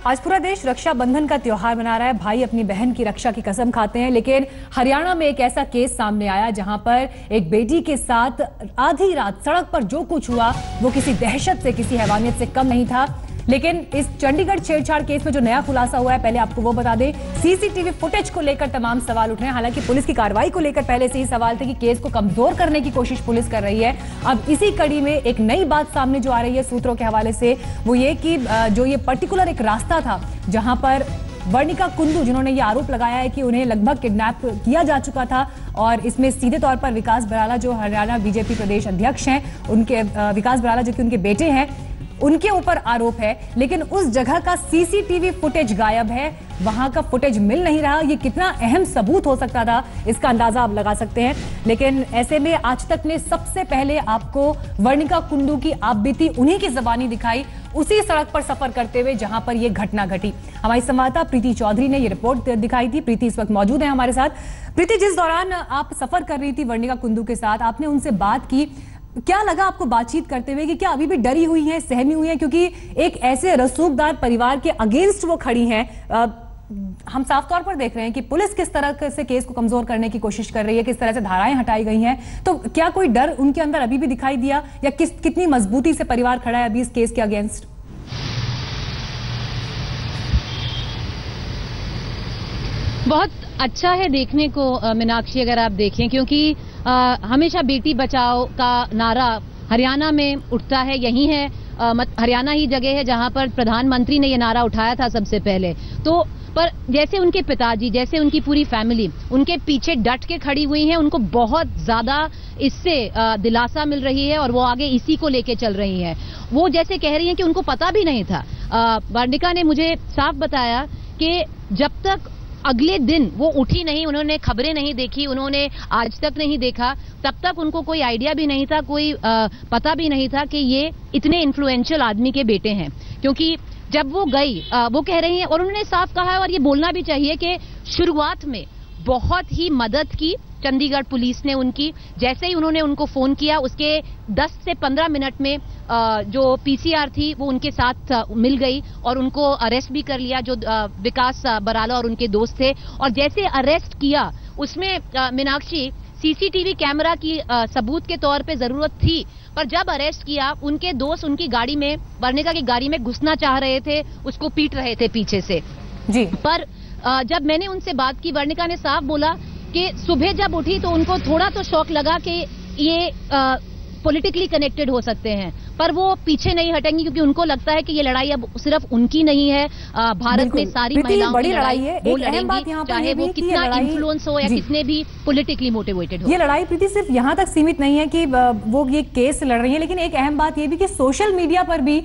आज पूरा देश रक्षाबंधन का त्योहार मना रहा है। भाई अपनी बहन की रक्षा की कसम खाते हैं, लेकिन हरियाणा में एक ऐसा केस सामने आया जहां पर एक बेटी के साथ आधी रात सड़क पर जो कुछ हुआ वो किसी दहशत से, किसी हैवानियत से कम नहीं था। लेकिन इस चंडीगढ़ छेड़छाड़ केस में जो नया खुलासा हुआ है, पहले आपको वो बता दें। सीसीटीवी फुटेज को लेकर तमाम सवाल उठ रहे हैं। हालांकि पुलिस की कार्रवाई को लेकर पहले से ही सवाल थे कि केस को कमजोर करने की कोशिश पुलिस कर रही है। अब इसी कड़ी में एक नई बात सामने जो आ रही है सूत्रों के हवाले से, वो ये कि जो ये पर्टिकुलर एक रास्ता था जहां पर वर्णिका कुंदू, जिन्होंने ये आरोप लगाया है कि उन्हें लगभग किडनैप किया जा चुका था, और इसमें सीधे तौर पर विकास बराला जो हरियाणा बीजेपी प्रदेश अध्यक्ष हैं, उनके विकास बराला जो कि उनके बेटे हैं, उनके ऊपर आरोप है। लेकिन उस जगह का सीसीटीवी फुटेज गायब है, वहां का फुटेज मिल नहीं रहा। ये कितना अहम सबूत हो सकता था, इसका अंदाजा आप लगा सकते हैं। लेकिन ऐसे में आज तक ने सबसे पहले आपको वर्णिका कुंदू की आपबीती उन्हीं की जबानी दिखाई, उसी सड़क पर सफर करते हुए जहां पर यह घटना घटी। हमारी संवाददाता प्रीति चौधरी ने यह रिपोर्ट दिखाई थी। प्रीति इस वक्त मौजूद है हमारे साथ। प्रीति, जिस दौरान आप सफर कर रही थी वर्णिका कुंदू के साथ, आपने उनसे बात की, क्या लगा आपको बातचीत करते हुए कि क्या अभी भी डरी हुई हैं, सहमी हुई हैं? क्योंकि एक ऐसे रसूखदार परिवार के अगेंस्ट वो खड़ी हैं। हम साफ तौर पर देख रहे हैं कि पुलिस किस तरह से केस को कमजोर करने की कोशिश कर रही है, किस तरह से धाराएं हटाई गई हैं। तो क्या कोई डर उनके अंदर अभी भी दिखाई दिया, या कितनी मजबूती से परिवार खड़ा है अभी इस केस के अगेंस्ट? बहुत अच्छा है देखने को मीनाक्षी, अगर आप देखें, क्योंकि हमेशा बेटी बचाओ का नारा हरियाणा में उठता है। यही है हरियाणा ही जगह है जहां पर प्रधानमंत्री ने यह नारा उठाया था सबसे पहले। तो पर जैसे उनके पिताजी, जैसे उनकी पूरी फैमिली उनके पीछे डट के खड़ी हुई है, उनको बहुत ज्यादा इससे दिलासा मिल रही है और वो आगे इसी को लेके चल रही है। वो जैसे कह रही है कि उनको पता भी नहीं था। वर्णिका ने मुझे साफ बताया कि जब तक अगले दिन वो उठी नहीं, उन्होंने खबरें नहीं देखी, उन्होंने आज तक नहीं देखा, तब तक उनको कोई आइडिया भी नहीं था, कोई पता भी नहीं था कि ये इतने इन्फ्लुएंशियल आदमी के बेटे हैं। क्योंकि जब वो गई, वो कह रही हैं, और उन्होंने साफ कहा है और ये बोलना भी चाहिए कि शुरुआत में बहुत ही मदद की चंडीगढ़ पुलिस ने उनकी। जैसे ही उन्होंने उनको फोन किया, उसके 10 से 15 मिनट में जो पीसीआर थी वो उनके साथ मिल गई और उनको अरेस्ट भी कर लिया, जो विकास बराला और उनके दोस्त थे। और जैसे अरेस्ट किया, उसमें मीनाक्षी सीसीटीवी कैमरा की सबूत के तौर पे जरूरत थी, पर जब अरेस्ट किया, उनके दोस्त उनकी गाड़ी में, वर्णिका की गाड़ी में घुसना चाह रहे थे, उसको पीट रहे थे पीछे से जी। पर जब मैंने उनसे बात की, वर्णिका ने साफ बोला कि सुबह जब उठी तो उनको थोड़ा तो शौक लगा कि ये पॉलिटिकली कनेक्टेड हो सकते हैं, पर वो पीछे नहीं हटेंगी, क्योंकि उनको लगता है कि ये लड़ाई अब सिर्फ उनकी नहीं है, भारत में सारी महिलाओं की लड़ाई है। वो लड़ेंगी, चाहे वो कितना इन्फ्लुएंस हो या कितने भी पॉलिटिकली मोटिवेटेड हो। ये लड़ाई प्रीति सिर्फ यहाँ तक सीमित नहीं है कि वो ये केस लड़ रही है, लेकिन एक अहम बात ये भी कि सोशल मीडिया पर भी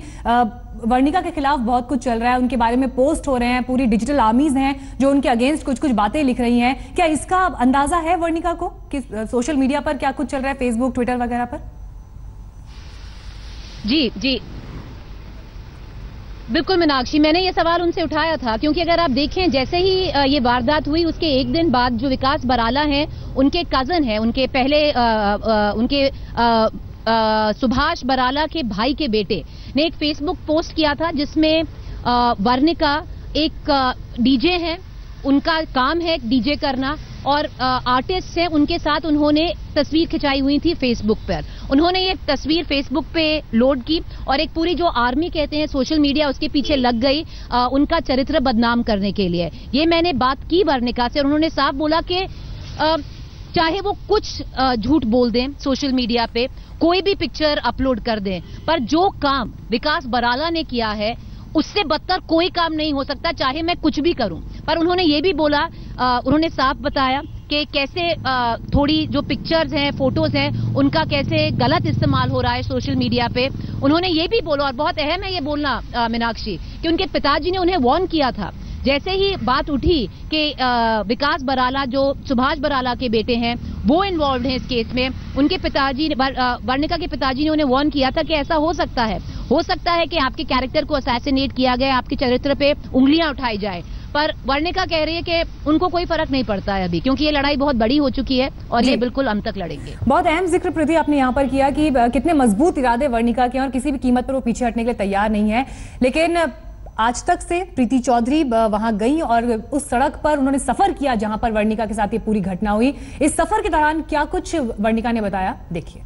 वर्णिका के खिलाफ बहुत कुछ चल रहा है, उनके बारे में पोस्ट हो रहे हैं, पूरी डिजिटल आर्मीज हैं जो उनके अगेंस्ट कुछ कुछ बातें लिख रही हैं। क्या इसका अंदाजा है वर्णिका को कि सोशल मीडिया पर क्या कुछ चल रहा है, फेसबुक, ट्विटर वगैरह पर? जी जी बिल्कुल मीनाक्षी, मैंने ये सवाल उनसे उठाया था, क्योंकि अगर आप देखें, जैसे ही ये वारदात हुई उसके एक दिन बाद जो विकास बराला हैं, उनके कजन हैं, उनके पहले उनके सुभाष बराला के भाई के बेटे ने एक फेसबुक पोस्ट किया था, जिसमें वर्णिका एक डीजे हैं, उनका काम है डीजे करना, और आर्टिस्ट हैं, उनके साथ उन्होंने तस्वीर खिंचाई हुई थी फेसबुक पर। उन्होंने ये तस्वीर फेसबुक पे लोड की और एक पूरी जो आर्मी कहते हैं सोशल मीडिया, उसके पीछे लग गई उनका चरित्र बदनाम करने के लिए। ये मैंने बात की वर्णिका से और उन्होंने साफ बोला कि चाहे वो कुछ झूठ बोल दें सोशल मीडिया पे, कोई भी पिक्चर अपलोड कर दें, पर जो काम विकास बराला ने किया है उससे बदतर कोई काम नहीं हो सकता, चाहे मैं कुछ भी करूं। पर उन्होंने ये भी बोला, उन्होंने साफ बताया कि कैसे थोड़ी जो पिक्चर्स हैं, फोटोज हैं, उनका कैसे गलत इस्तेमाल हो रहा है सोशल मीडिया पे। उन्होंने ये भी बोला, और बहुत अहम है ये बोलना मीनाक्षी, कि उनके पिताजी ने उन्हें वार्न किया था। जैसे ही बात उठी कि विकास बराला जो सुभाष बराला के बेटे हैं वो इन्वॉल्व हैं इस केस में, उनके पिताजी, वर्णिका के पिताजी ने उन्हें वार्न किया था कि ऐसा हो सकता है कि आपके कैरेक्टर को असैसिनेट किया गया, आपके चरित्र पे उंगलियां उठाई जाए। पर वर्णिका कह रही है कि उनको कोई फर्क नहीं पड़ता है अभी, क्योंकि ये लड़ाई बहुत बड़ी हो चुकी है और ये बिल्कुल अंत तक लड़ेंगे। बहुत अहम जिक्र प्रीति आपने यहाँ पर किया कि कितने मजबूत इरादे वर्णिका के और किसी भी कीमत पर वो पीछे हटने के लिए तैयार नहीं है। लेकिन आज तक से प्रीति चौधरी वहां गई और उस सड़क पर उन्होंने सफर किया जहां पर वर्णिका के साथ ये पूरी घटना हुई। इस सफर के दौरान क्या कुछ वर्णिका ने बताया, देखिए।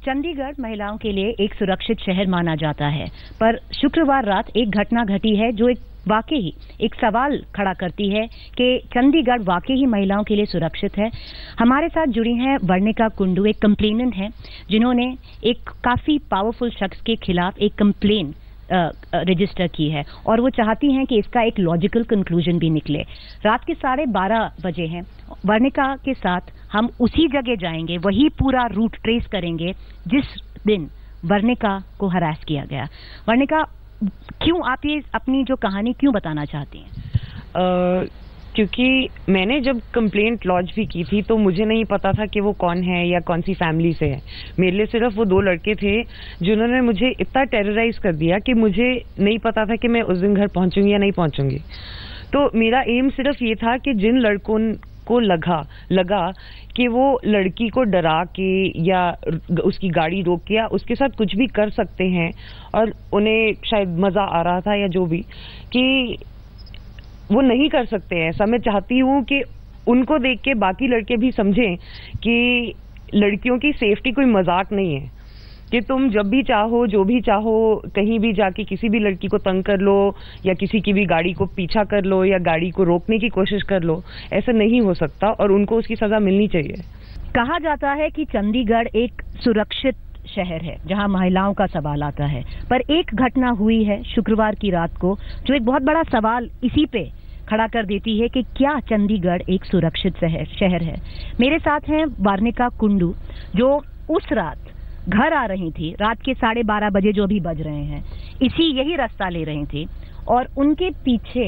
चंडीगढ़ महिलाओं के लिए एक सुरक्षित शहर माना जाता है, पर शुक्रवार रात एक घटना घटी है जो वाकई एक सवाल खड़ा करती है कि चंडीगढ़ वाकई ही महिलाओं के लिए सुरक्षित है। हमारे साथ जुड़ी हैं वर्णिका कुंडू, एक कंप्लेनेंट हैं जिन्होंने एक काफी पावरफुल शख्स के खिलाफ एक कंप्लेन रजिस्टर की है और वो चाहती हैं कि इसका एक लॉजिकल कंक्लूजन भी निकले। रात के 12:30 बजे हैं। वर्णिका के साथ हम उसी जगह जाएंगे, वही पूरा रूट ट्रेस करेंगे जिस दिन वर्णिका को हरास किया गया। वर्णिका, क्यों आप ये अपनी जो कहानी क्यों बताना चाहती हैं? क्योंकि मैंने जब कंप्लेंट लॉन्च भी की थी तो मुझे नहीं पता था कि वो कौन है या कौन सी फैमिली से है। मेरे लिए सिर्फ वो 2 लड़के थे जिन्होंने मुझे इतना टेरराइज कर दिया कि मुझे नहीं पता था कि मैं उस दिन घर पहुंचूंगी या नहीं पहुंचूंगी। तो मेरा एम सिर्फ ये था कि जिन लड़कों को लगा कि वो लड़की को डरा के या उसकी गाड़ी रोक के या उसके साथ कुछ भी कर सकते हैं और उन्हें शायद मजा आ रहा था या जो भी, कि वो नहीं कर सकते हैं। ऐसा मैं चाहती हूँ कि उनको देख के बाकी लड़के भी समझें कि लड़कियों की सेफ्टी कोई मजाक नहीं है, कि तुम जब भी चाहो जो भी चाहो कहीं भी जाके किसी भी लड़की को तंग कर लो या किसी की भी गाड़ी को पीछा कर लो या गाड़ी को रोकने की कोशिश कर लो। ऐसा नहीं हो सकता और उनको उसकी सजा मिलनी चाहिए। कहा जाता है कि चंडीगढ़ एक सुरक्षित शहर है जहां महिलाओं का सवाल आता है, पर एक घटना हुई है शुक्रवार की रात को जो एक बहुत बड़ा सवाल इसी पे खड़ा कर देती है कि क्या चंडीगढ़ एक सुरक्षित शहर है। मेरे साथ हैं वर्णिका कुंडू जो उस रात घर आ रही थी, रात के 12:30 बजे जो अभी बज रहे हैं, यही रास्ता ले रही थी और उनके पीछे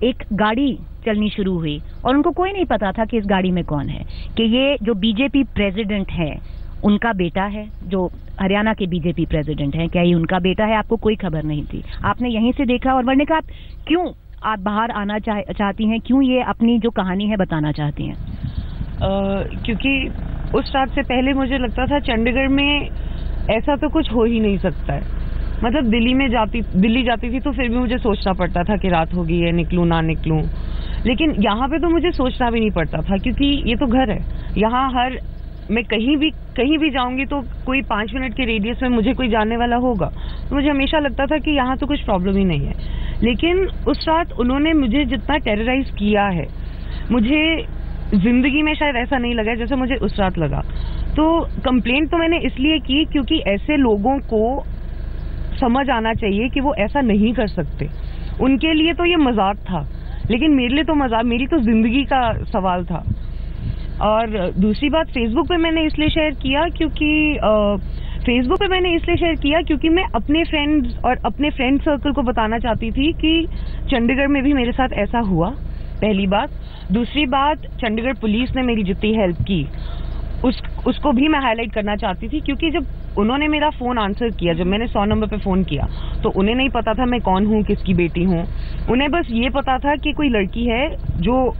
एक गाड़ी चलनी शुरू हुई और उनको कोई नहीं पता था कि इस गाड़ी में कौन है, कि ये जो बीजेपी प्रेसिडेंट है उनका बेटा है, जो हरियाणा के बीजेपी प्रेसिडेंट हैं, क्या ये उनका बेटा है, आपको कोई खबर नहीं थी, आपने यहीं से देखा। और वर्णिका, क्यों आप बाहर आना चाहती हैं, क्यों ये अपनी जो कहानी है बताना चाहती हैं? क्योंकि उस रात से पहले मुझे लगता था चंडीगढ़ में ऐसा तो कुछ हो ही नहीं सकता है। मतलब दिल्ली जाती थी तो फिर भी मुझे सोचना पड़ता था कि रात होगी है, निकलूं ना निकलूं, लेकिन यहाँ पे तो मुझे सोचना भी नहीं पड़ता था क्योंकि ये तो घर है। यहाँ मैं कहीं भी जाऊंगी तो कोई 5 मिनट के रेडियस में मुझे कोई जानने वाला होगा, तो मुझे हमेशा लगता था कि यहाँ तो कुछ प्रॉब्लम ही नहीं है। लेकिन उस रात उन्होंने मुझे जितना टेरराइज किया है, मुझे जिंदगी में शायद ऐसा नहीं लगा जैसे मुझे उस रात लगा। तो कंप्लेंट तो मैंने इसलिए की क्योंकि ऐसे लोगों को समझ आना चाहिए कि वो ऐसा नहीं कर सकते। उनके लिए तो ये मजाक था, लेकिन मेरे लिए तो मेरी तो जिंदगी का सवाल था। और दूसरी बात, फेसबुक पे मैंने इसलिए शेयर किया क्योंकि मैं अपने फ्रेंड्स और अपने फ्रेंड सर्कल को बताना चाहती थी कि चंडीगढ़ में भी मेरे साथ ऐसा हुआ, पहली बात। दूसरी बात, चंडीगढ़ पुलिस ने मेरी जितनी हेल्प की उसको भी मैं हाईलाइट करना चाहती थी, क्योंकि जब उन्होंने मेरा फोन आंसर किया, जब मैंने 100 नंबर पे फोन किया, तो उन्हें नहीं पता था मैं कौन हूँ, किसकी बेटी हूँ। उन्हें बस ये पता था कि कोई लड़की है जो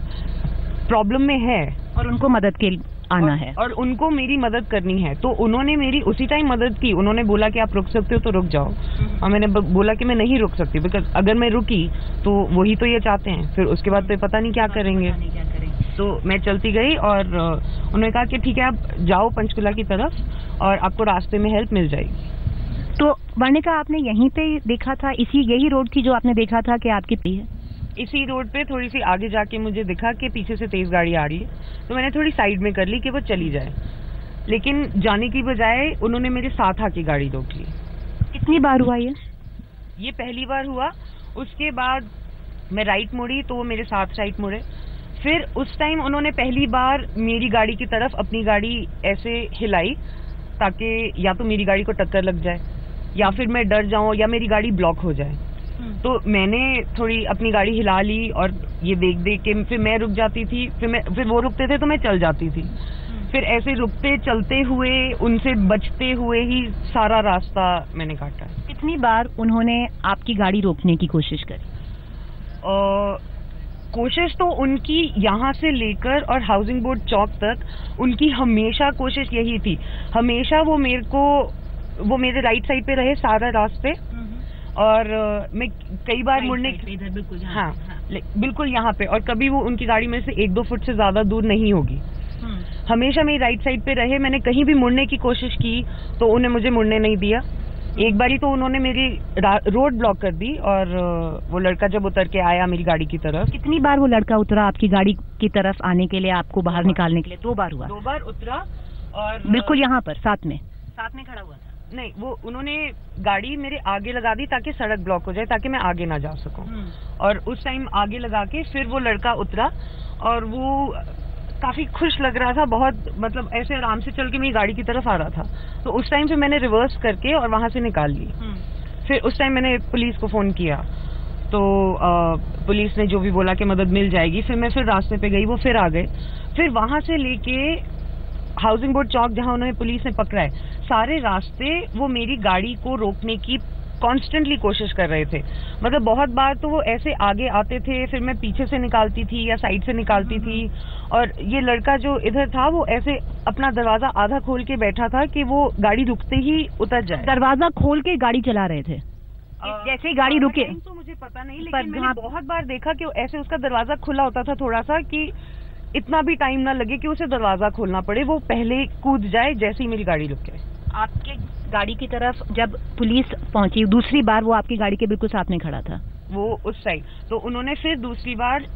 प्रॉब्लम में है और उनको मदद के आना है और उनको मेरी मदद करनी है। तो उन्होंने मेरी उसी टाइम मदद की। उन्होंने बोला कि आप रुक सकते हो तो रुक जाओ, और मैंने बोला कि मैं नहीं रुक सकती, बिकॉज अगर मैं रुकी तो वही तो ये चाहते हैं, फिर उसके बाद तो पता नहीं क्या करेंगे। तो मैं चलती गई और उन्होंने कहा कि ठीक है आप जाओ पंचकुला की तरफ और आपको रास्ते में हेल्प मिल जाएगी। तो वर्णिका, आपने यहीं पे देखा था, यही रोड थी जो आपने देखा था कि आपकी पी है? इसी रोड पे थोड़ी सी आगे जाके मुझे दिखा कि पीछे से तेज गाड़ी आ रही है, तो मैंने थोड़ी साइड में कर ली कि वो चली जाए, लेकिन जाने की बजाय उन्होंने मेरे साथ आके गाड़ी रोक ली। कितनी बार हुआ ये पहली बार हुआ। उसके बाद मैं राइट मुड़ी तो वो मेरे साथ राइट मुड़े। फिर उस टाइम उन्होंने पहली बार मेरी गाड़ी की तरफ अपनी गाड़ी ऐसे हिलाई ताकि या तो मेरी गाड़ी को टक्कर लग जाए या फिर मैं डर जाऊं या मेरी गाड़ी ब्लॉक हो जाए। तो मैंने थोड़ी अपनी गाड़ी हिला ली और ये देख के फिर मैं रुक जाती थी, फिर वो रुकते थे तो मैं चल जाती थी। फिर ऐसे रुकते चलते हुए उनसे बचते हुए ही सारा रास्ता मैंने काटा। कितनी बार उन्होंने आपकी गाड़ी रोकने की कोशिश करी? कोशिश तो उनकी यहाँ से लेकर और हाउसिंग बोर्ड चौक तक उनकी हमेशा कोशिश यही थी। हमेशा वो मेरे राइट साइड पे रहे सारा रास्ते, और मैं कई बार मुड़ने इधर बिल्कुल हाँ बिल्कुल यहाँ पे, और कभी वो उनकी गाड़ी में से 1-2 फुट से ज्यादा दूर नहीं होगी। हमेशा मेरी राइट साइड पे रहे। मैंने कहीं भी मुड़ने की कोशिश की तो उन्हें मुझे मुड़ने नहीं दिया। एक बारी तो उन्होंने मेरी रोड ब्लॉक कर दी, और वो लड़का जब उतर के आया मेरी गाड़ी की तरफ। कितनी बार वो लड़का उतरा आपकी गाड़ी की तरफ आने के लिए, आपको बाहर निकालने के लिए? 2 बार हुआ? 2 बार उतरा, और बिल्कुल यहाँ पर साथ में खड़ा हुआ था? नहीं, वो उन्होंने गाड़ी मेरे आगे लगा दी ताकि सड़क ब्लॉक हो जाए, ताकि मैं आगे ना जा सकूं। और उस टाइम आगे लगा के फिर वो लड़का उतरा, और वो काफी खुश लग रहा था, बहुत मतलब ऐसे आराम से चल के मेरी गाड़ी की तरफ आ रहा था। तो उस टाइम पे मैंने रिवर्स करके और वहां से निकाल ली। फिर उस टाइम मैंने पुलिस को फोन किया, तो पुलिस ने जो भी बोला कि मदद मिल जाएगी। फिर रास्ते पे गई, वो फिर आ गए। फिर वहां से लेके हाउसिंग बोर्ड चौक जहां उन्होंने पुलिस ने पकड़ा है, सारे रास्ते वो मेरी गाड़ी को रोकने की कॉन्स्टेंटली कोशिश कर रहे थे। मतलब बहुत बार तो वो ऐसे आगे आते थे, फिर मैं पीछे से निकालती थी या साइड से निकालती थी। और ये लड़का जो इधर था वो ऐसे अपना दरवाजा आधा खोल के बैठा था कि वो गाड़ी रुकते ही उतर जाए। दरवाजा खोल के गाड़ी चला रहे थे? जैसे ही गाड़ी रुके? तो मुझे पता नहीं, लेकिन मैंने बहुत बार देखा कि ऐसे उसका दरवाजा खुला होता था थोड़ा सा, कि इतना भी टाइम ना लगे कि उसे दरवाजा खोलना पड़े, वो पहले कूद जाए जैसे ही मेरी गाड़ी रुके। आपके गाड़ी की तरफ जब पुलिस पहुंची दूसरी बार, वो आपकी गाड़ी के बिल्कुल साथ में खड़ा था? वो उस साइड, तो उन्होंने फिर दूसरी बार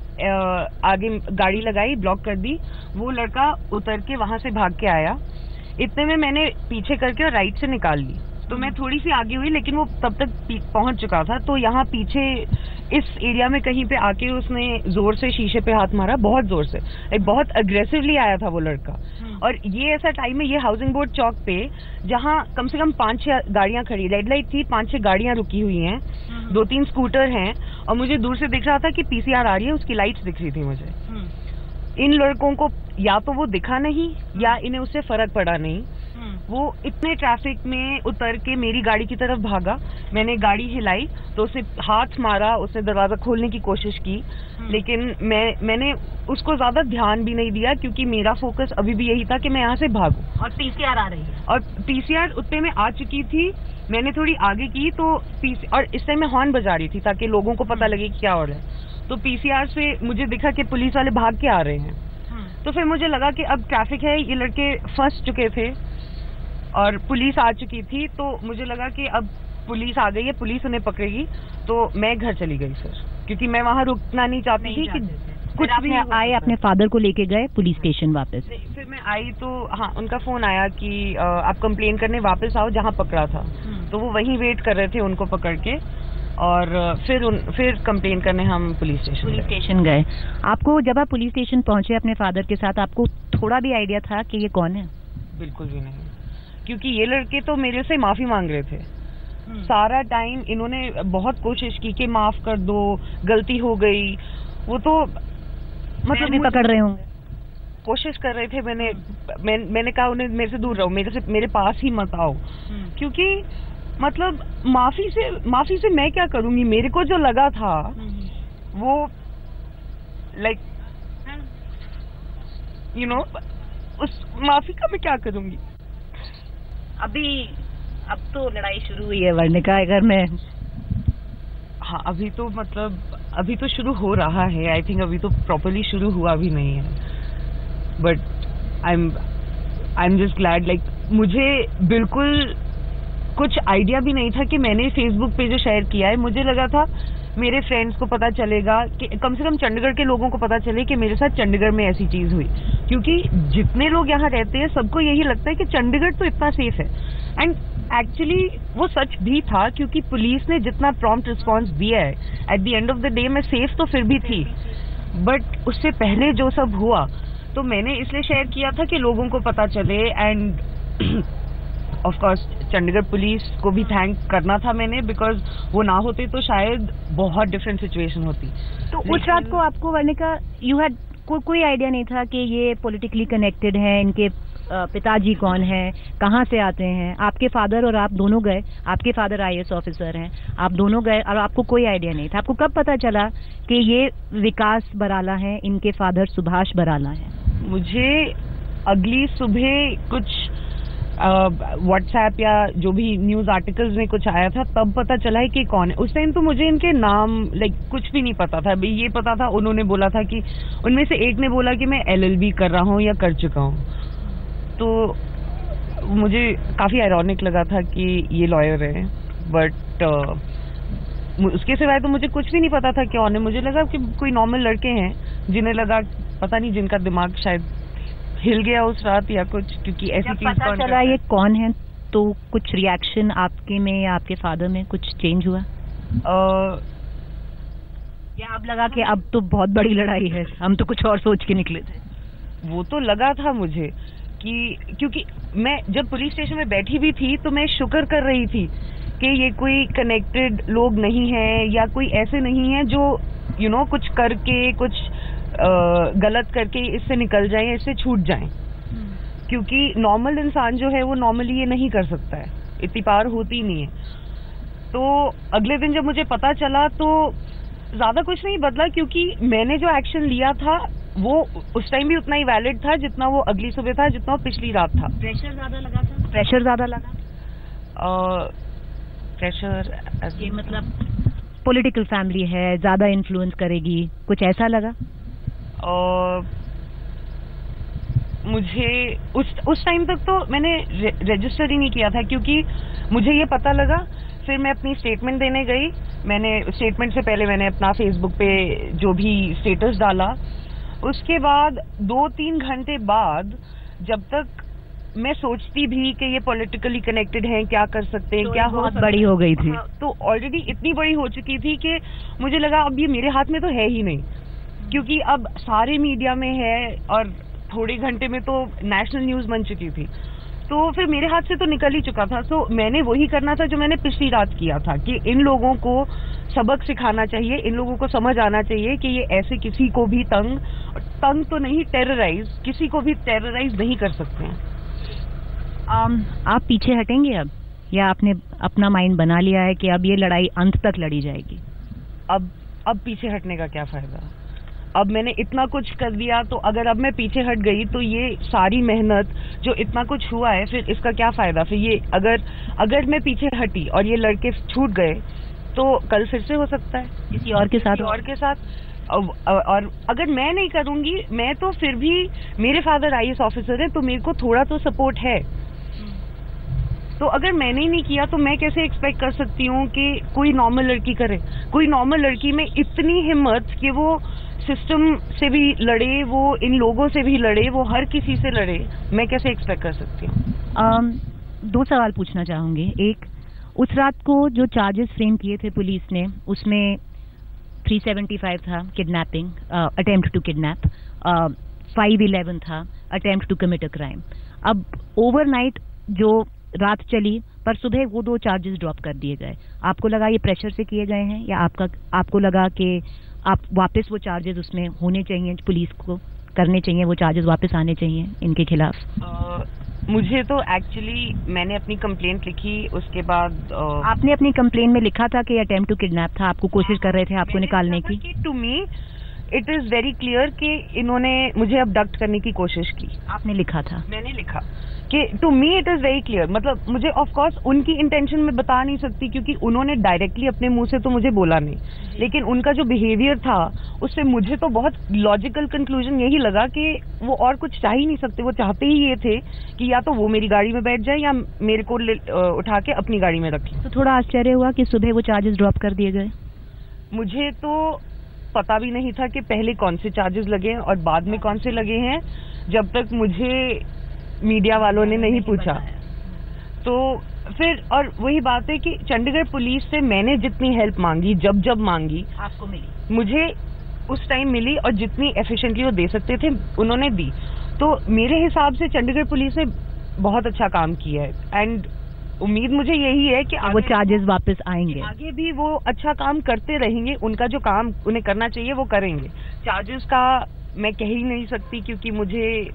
आगे गाड़ी लगाई, ब्लॉक कर दी। वो लड़का उतर के वहां से भाग के आया। इतने में मैंने पीछे करके और राइट से निकाल ली, तो मैं थोड़ी सी आगे हुई, लेकिन वो तब तक पहुंच चुका था। तो यहाँ पीछे इस एरिया में कहीं पे आके उसने जोर से शीशे पे हाथ मारा, बहुत जोर से, बहुत अग्रेसिवली आया था वो लड़का। और ये ऐसा टाइम है, ये हाउसिंग बोर्ड चौक पे जहाँ कम से कम 5-6 गाड़ियां खड़ी, रेड लाइट थी, 5-6 गाड़ियां रुकी हुई हैं, 2-3 स्कूटर हैं, और मुझे दूर से दिख रहा था कि पीसीआर आ रही है, उसकी लाइट्स दिख रही थी मुझे। इन लड़कों को या तो वो दिखा नहीं या इन्हें उससे फर्क पड़ा नहीं। वो इतने ट्रैफिक में उतर के मेरी गाड़ी की तरफ भागा। मैंने गाड़ी हिलाई तो उसे हाथ मारा, उसने दरवाजा खोलने की कोशिश की, लेकिन मैंने उसको ज्यादा ध्यान भी नहीं दिया, क्योंकि मेरा फोकस अभी भी यही था कि मैं यहाँ से भागूं। और पीसीआर आ रही है, और पीसीआर उतने में आ चुकी थी। मैंने थोड़ी आगे की तो और इस टाइम मैं हॉर्न बजा रही थी ताकि लोगों को पता लगे क्या हो रहा है। तो पीसीआर से मुझे दिखा कि पुलिस वाले भाग के आ रहे हैं। तो फिर मुझे लगा कि अब ट्रैफिक है, ये लड़के फंस चुके थे और पुलिस आ चुकी थी, तो मुझे लगा कि अब पुलिस आ गई है, पुलिस उन्हें पकड़ेगी। तो मैं घर चली गई सर, क्योंकि मैं वहाँ रुकना नहीं चाहती थी कि कुछ भी आए। अपने फादर को लेके गए पुलिस स्टेशन वापस? फिर मैं आई तो हाँ, उनका फोन आया कि आप कंप्लेन करने वापस आओ जहाँ पकड़ा था। तो वो वहीं वेट कर रहे थे उनको पकड़ के, और फिर कंप्लेन करने हम पुलिस स्टेशन गए। आपको जब आप पुलिस स्टेशन पहुंचे अपने फादर के साथ, आपको थोड़ा भी आइडिया था कि ये कौन है? बिल्कुल भी नहीं, क्योंकि ये लड़के तो मेरे से माफी मांग रहे थे। सारा टाइम इन्होंने बहुत कोशिश की कि माफ कर दो, गलती हो गई। वो तो मतलब भी पकड़ रहे होंगे, कोशिश कर रहे थे। मैंने कहा उन्हें मेरे से दूर रहो, मेरे पास ही मत आओ, क्योंकि मतलब माफी से मैं क्या करूंगी? मेरे को जो लगा था वो लाइक यू नो, उस माफी का मैं क्या करूंगी? अब तो लड़ाई शुरू हुई है वर्णिका, अगर मैं हाँ, अभी तो मतलब अभी तो शुरू हो रहा है। आई थिंक अभी तो प्रॉपरली शुरू हुआ भी नहीं है, but I am just glad. Like मुझे बिल्कुल कुछ आइडिया भी नहीं था कि मैंने फेसबुक पे जो शेयर किया है, मुझे लगा था मेरे फ्रेंड्स को पता चलेगा, कि कम से कम चंडीगढ़ के लोगों को पता चले कि मेरे साथ चंडीगढ़ में ऐसी चीज हुई। क्योंकि जितने लोग यहाँ रहते हैं सबको यही लगता है कि चंडीगढ़ तो इतना सेफ है, एंड एक्चुअली वो सच भी था, क्योंकि पुलिस ने जितना प्रॉम्प्ट रिस्पॉन्स दिया है, at the end of the day मैं सेफ तो फिर भी थी। बट उससे पहले जो सब हुआ, तो मैंने इसलिए शेयर किया था कि लोगों को पता चले। End of course Chandigarh police को भी थैंक करना था मैंने, बिकॉज वो ना होते तो शायद बहुत डिफरेंट सिचुएशन होती। तो उस रात को आपको वर्णिका यू हैड कोई आइडिया नहीं था कि ये पॉलिटिकली कनेक्टेड है, इनके पिताजी कौन है, कहाँ से आते हैं? आपके फादर और आप दोनों गए, आपके फादर IAS ऑफिसर हैं, आप दोनों गए और आपको कोई आइडिया नहीं था। आपको कब पता चला कि ये विकास बराला है, इनके फादर सुभाष बराला है? मुझे अगली सुबह कुछ व्हाट्सएप या जो भी न्यूज आर्टिकल्स में कुछ आया था तब पता चला है कि कौन है। उस टाइम तो मुझे इनके नाम कुछ भी नहीं पता था। अभी ये पता था, उन्होंने बोला था कि उनमें से एक ने बोला कि मैं LLB कर रहा हूँ या कर चुका हूँ। तो मुझे काफी आयरॉनिक लगा था कि ये लॉयर है, बट उसके सिवाय तो मुझे कुछ भी नहीं पता था कौन है। मुझे लगा कि कोई नॉर्मल लड़के हैं, जिन्हें लगा पता नहीं, जिनका दिमाग शायद हिल गया उस रात या कुछ, क्योंकि ऐसी चीज पता चला ये कौन है तो कुछ रिएक्शन आपके में या आपके फादर में कुछ चेंज हुआ? या अब लगा कि अब तो बहुत बड़ी लड़ाई है, हम तो कुछ और सोच के निकले थे? वो तो लगा था मुझे कि, क्योंकि मैं जब पुलिस स्टेशन में बैठी भी थी तो मैं शुक्र कर रही थी कि ये कोई कनेक्टेड लोग नहीं है या कोई ऐसे नहीं है जो कुछ करके कुछ गलत करके इससे निकल जाए, इससे छूट जाए। क्योंकि नॉर्मल इंसान जो है वो नॉर्मली ये नहीं कर सकता है, इतनी पावर होती नहीं है। तो अगले दिन जब मुझे पता चला तो ज्यादा कुछ नहीं बदला, क्योंकि मैंने जो एक्शन लिया था वो उस टाइम भी उतना ही वैलिड था जितना वो अगली सुबह था, जितना वो पिछली रात था। प्रेशर ज्यादा लगा था? प्रेशर ज्यादा लगा? प्रेशर ये मतलब पॉलिटिकल फैमिली है, ज्यादा इन्फ्लुएंस करेगी, कुछ ऐसा लगा? मुझे उस टाइम तक तो मैंने रजिस्टर ही नहीं किया था, क्योंकि मुझे ये पता लगा। फिर मैं अपनी स्टेटमेंट देने गई। मैंने स्टेटमेंट से पहले मैंने अपना फेसबुक पे जो भी स्टेटस डाला, उसके बाद 2-3 घंटे बाद जब तक मैं सोचती भी कि ये पॉलिटिकली कनेक्टेड हैं, क्या कर सकते हैं, तो क्या बहुत बड़ी हो गई थी। तो ऑलरेडी इतनी बड़ी हो चुकी थी कि मुझे लगा अब ये मेरे हाथ में तो है ही नहीं, क्योंकि अब सारे मीडिया में है और थोड़े घंटे में तो नेशनल न्यूज बन चुकी थी। तो फिर मेरे हाथ से तो निकल ही चुका था। तो मैंने वही करना था जो मैंने पिछली रात किया था, कि इन लोगों को सबक सिखाना चाहिए, इन लोगों को समझ आना चाहिए कि ये ऐसे किसी को भी तंग तो नहीं, टेरराइज, किसी को भी टेरराइज नहीं कर सकते हैं। आप पीछे हटेंगे अब, या आपने अपना माइंड बना लिया है कि अब ये लड़ाई अंत तक लड़ी जाएगी? अब पीछे हटने का क्या फायदा? अब मैंने इतना कुछ कर दिया, तो अगर अब मैं पीछे हट गई तो ये सारी मेहनत जो इतना कुछ हुआ है, फिर इसका क्या फायदा? फिर ये अगर मैं पीछे हटी और ये लड़के छूट गए तो कल फिर से हो सकता है किसी और के साथ। और अगर मैं नहीं करूंगी, मैं तो फिर भी, मेरे फादर IAS ऑफिसर हैं, तो मेरे को थोड़ा तो सपोर्ट है। तो अगर मैंने ही नहीं किया तो मैं कैसे एक्सपेक्ट कर सकती हूँ कि कोई नॉर्मल लड़की करे? कोई नॉर्मल लड़की में इतनी हिम्मत कि वो सिस्टम से भी लड़े, वो इन लोगों से भी लड़े, वो हर किसी से लड़े, मैं कैसे एक्सपेक्ट कर सकती हूँ? 2 सवाल पूछना चाहूंगी। एक, उस रात को जो चार्जेस फ्रेम किए थे पुलिस ने, उसमें 375 था किडनैपिंग, अटेम्प्ट टू किडनैप, 511 था attempt to commit a crime. अब ओवरनाइट जो रात चली, पर सुबह वो 2 चार्जेस ड्रॉप कर दिए गए। आपको लगा ये प्रेशर से किए गए हैं, या आपको लगा कि आप वापस वो चार्जेस उसमें होने चाहिए, पुलिस को करने चाहिए, वो चार्जेस वापस आने चाहिए इनके खिलाफ? मुझे तो एक्चुअली, मैंने अपनी कंप्लेंट लिखी, उसके बाद आपने अपनी कंप्लेंट में लिखा था कि अटेम्प्ट टू किडनैप था, आपको कोशिश कर रहे थे आपको निकालने की? To me it is very clear कि इन्होंने मुझे अबडक्ट करने की कोशिश की। आपने लिखा था? मैंने लिखा कि to me it is very clear. मतलब मुझे ऑफ कोर्स उनकी इंटेंशन में बता नहीं सकती, क्योंकि उन्होंने डायरेक्टली अपने मुंह से तो मुझे बोला नहीं, लेकिन उनका जो बिहेवियर था उससे मुझे तो बहुत लॉजिकल कंक्लूजन यही लगा कि वो और कुछ चाह ही नहीं सकते। वो चाहते ही ये थे कि या तो वो मेरी गाड़ी में बैठ जाए या मेरे को उठा के अपनी गाड़ी में रखें। तो थोड़ा आश्चर्य हुआ कि सुबह वो चार्जेस ड्रॉप कर दिए गए? मुझे तो पता भी नहीं था कि पहले कौन से चार्जेस लगे हैं और बाद में कौन से लगे हैं, जब तक मुझे मीडिया वालों ने नहीं पूछा। तो फिर, और वही बात है कि चंडीगढ़ पुलिस से मैंने जितनी हेल्प मांगी, जब मांगी, आपको मिली? मुझे उस टाइम मिली, और जितनी एफिशिएंटली वो दे सकते थे उन्होंने दी। तो मेरे हिसाब से चंडीगढ़ पुलिस ने बहुत अच्छा काम किया है, एंड उम्मीद मुझे यही है कि वो चार्जेस वापस आएंगे, आगे भी वो अच्छा काम करते रहेंगे। उनका जो काम उन्हें करना चाहिए वो करेंगे। चार्जेस का मैं कह ही नहीं सकती, क्योंकि मुझे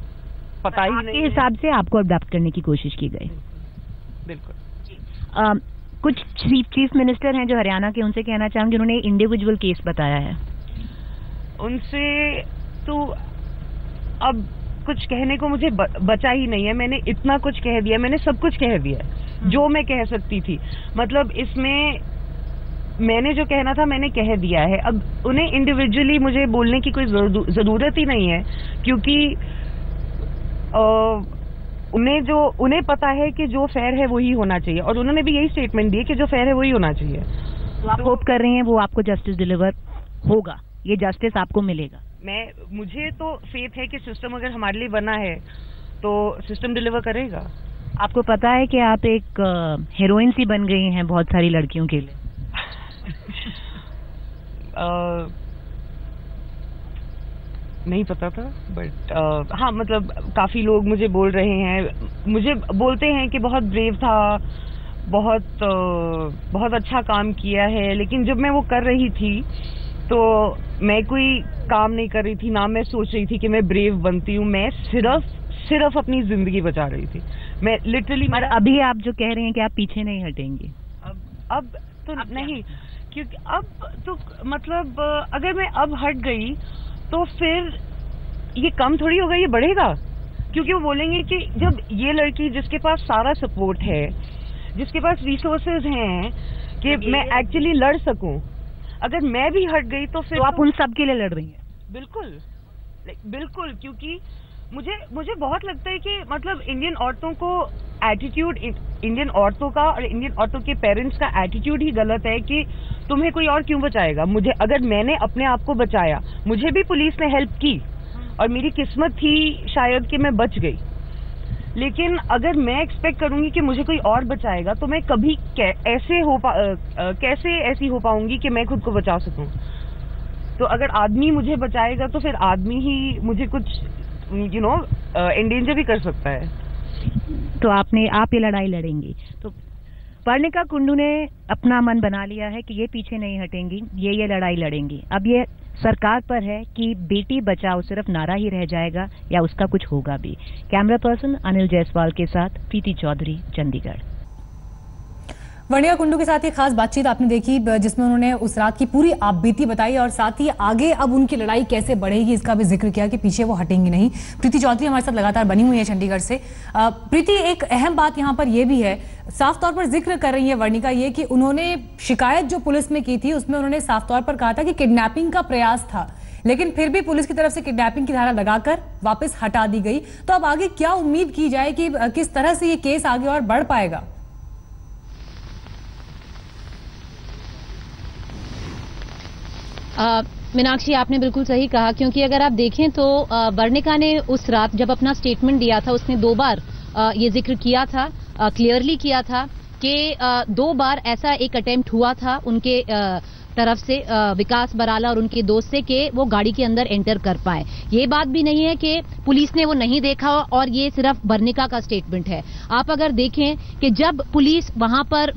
पता ही नहीं। के हिसाब से आपको अडॉप्ट करने की कोशिश की गई? बिल्कुल। कुछ चीफ मिनिस्टर हैं जो हरियाणा के, उनसे कहना चाहूंगी, उन्होंने इंडिविजुअल केस बताया है। उनसे तो अब कुछ कहने को मुझे बचा ही नहीं है। मैंने इतना कुछ कह दिया, मैंने सब कुछ कह दिया जो मैं कह सकती थी। मतलब इसमें मैंने जो कहना था मैंने कह दिया है। अब उन्हें इंडिविजुअली मुझे बोलने की कोई जरूरत ही नहीं है, क्योंकि उन्हें पता है कि जो फेयर है वही होना चाहिए, और उन्होंने भी यही स्टेटमेंट दी कि जो फेयर है वही होना चाहिए। तो आप होप कर रही हैं वो आपको जस्टिस डिलीवर होगा, ये जस्टिस आपको मिलेगा? मुझे तो फेथ है कि सिस्टम अगर हमारे लिए बना है तो सिस्टम डिलीवर करेगा। आपको पता है कि आप एक हीरोइन सी बन गई हैं बहुत सारी लड़कियों के लिए? नहीं पता था, बट हाँ, मतलब काफी लोग मुझे बोल रहे हैं, मुझे बोलते हैं कि बहुत ब्रेव था, बहुत अच्छा काम किया है। लेकिन जब मैं वो कर रही थी तो मैं कोई काम नहीं कर रही थी, ना मैं सोच रही थी कि मैं ब्रेव बनती हूँ। मैं सिर्फ अपनी जिंदगी बचा रही थी। मैं लिटरली अभी आप जो कह रहे हैं कि आप पीछे नहीं हटेंगी, अब तो नहीं, क्योंकि अब तो मतलब अगर मैं अब हट गई तो फिर ये कम थोड़ी होगा, ये बढ़ेगा। क्योंकि वो बोलेंगे कि जब ये लड़की जिसके पास सारा सपोर्ट है, जिसके पास रिसोर्सेज हैं कि मैं एक्चुअली लड़ सकूं, अगर मैं भी हट गई तो फिर तो आप उन सब के लिए लड़ रही हैं? बिल्कुल, क्योंकि मुझे बहुत लगता है कि मतलब इंडियन औरतों को एटीट्यूड, इंडियन औरतों का और इंडियन औरतों के पेरेंट्स का एटीट्यूड ही गलत है कि तुम्हें कोई और क्यों बचाएगा। मुझे, अगर मैंने अपने आप को बचाया, मुझे भी पुलिस ने हेल्प की और मेरी किस्मत थी शायद कि मैं बच गई। लेकिन अगर मैं एक्सपेक्ट करूंगी कि मुझे कोई और बचाएगा तो मैं कभी कैसे ऐसी हो पाऊंगी कि मैं खुद को बचा सकूं। तो अगर आदमी मुझे बचाएगा तो फिर आदमी ही मुझे कुछ एंडेंजर भी कर सकता है। तो आप ये लड़ाई लड़ेंगी। तो वर्णिका कुंडू ने अपना मन बना लिया है कि ये पीछे नहीं हटेंगी, ये लड़ाई लड़ेंगी। अब ये सरकार पर है कि बेटी बचाओ सिर्फ नारा ही रह जाएगा या उसका कुछ होगा भी। कैमरा पर्सन अनिल जायसवाल के साथ प्रीति चौधरी, चंडीगढ़। वर्णिका कुंडू के साथ ये खास बातचीत आपने देखी जिसमें उन्होंने उस रात की पूरी आपबीती बताई और साथ ही आगे अब उनकी लड़ाई कैसे बढ़ेगी इसका भी जिक्र किया कि पीछे वो हटेंगी नहीं। प्रीति चौधरी हमारे साथ लगातार बनी हुई है चंडीगढ़ से। प्रीति, एक अहम बात यहाँ पर यह भी है, साफ तौर पर जिक्र कर रही है वर्णिका ये कि उन्होंने शिकायत जो पुलिस में की थी उसमें उन्होंने साफ तौर पर कहा था कि किडनैपिंग का प्रयास था, लेकिन फिर भी पुलिस की तरफ से किडनैपिंग की धारा लगाकर वापस हटा दी गई। तो अब आगे क्या उम्मीद की जाए कि किस तरह से ये केस आगे और बढ़ पाएगा? मीनाक्षी, आपने बिल्कुल सही कहा, क्योंकि अगर आप देखें तो वर्णिका ने उस रात जब अपना स्टेटमेंट दिया था उसने 2 बार ये जिक्र किया था, क्लियरली किया था कि 2 बार ऐसा एक अटेम्प्ट हुआ था उनके तरफ से, विकास बराला और उनके दोस्त से, कि वो गाड़ी के अंदर एंटर कर पाए। ये बात भी नहीं है कि पुलिस ने वो नहीं देखा और ये सिर्फ वर्णिका का स्टेटमेंट है। आप अगर देखें कि जब पुलिस वहां पर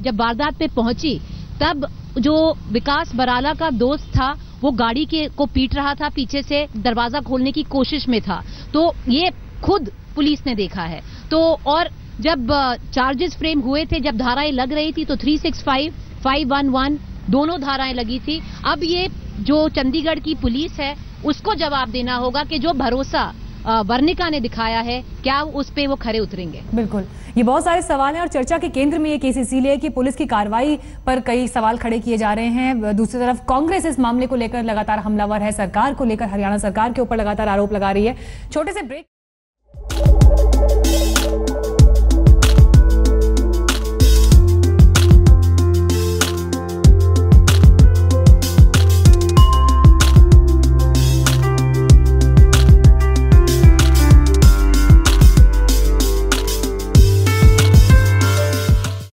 जब वारदात पे पहुंची तब जो विकास बराला का दोस्त था वो गाड़ी को पीट रहा था, पीछे से दरवाजा खोलने की कोशिश में था। तो ये खुद पुलिस ने देखा है। तो और जब चार्जेस फ्रेम हुए थे, जब धाराएं लग रही थी तो 365, 511 दोनों धाराएं लगी थी। अब ये जो चंडीगढ़ की पुलिस है उसको जवाब देना होगा कि जो भरोसा वर्णिका ने दिखाया है क्या उस पे वो खरे उतरेंगे। बिल्कुल, ये बहुत सारे सवाल हैं और चर्चा के केंद्र में ये केस इसीलिए है कि पुलिस की कार्रवाई पर कई सवाल खड़े किए जा रहे हैं। दूसरी तरफ कांग्रेस इस मामले को लेकर लगातार हमलावर है, सरकार को लेकर हरियाणा सरकार के ऊपर लगातार आरोप लगा रही है। छोटे से ब्रेक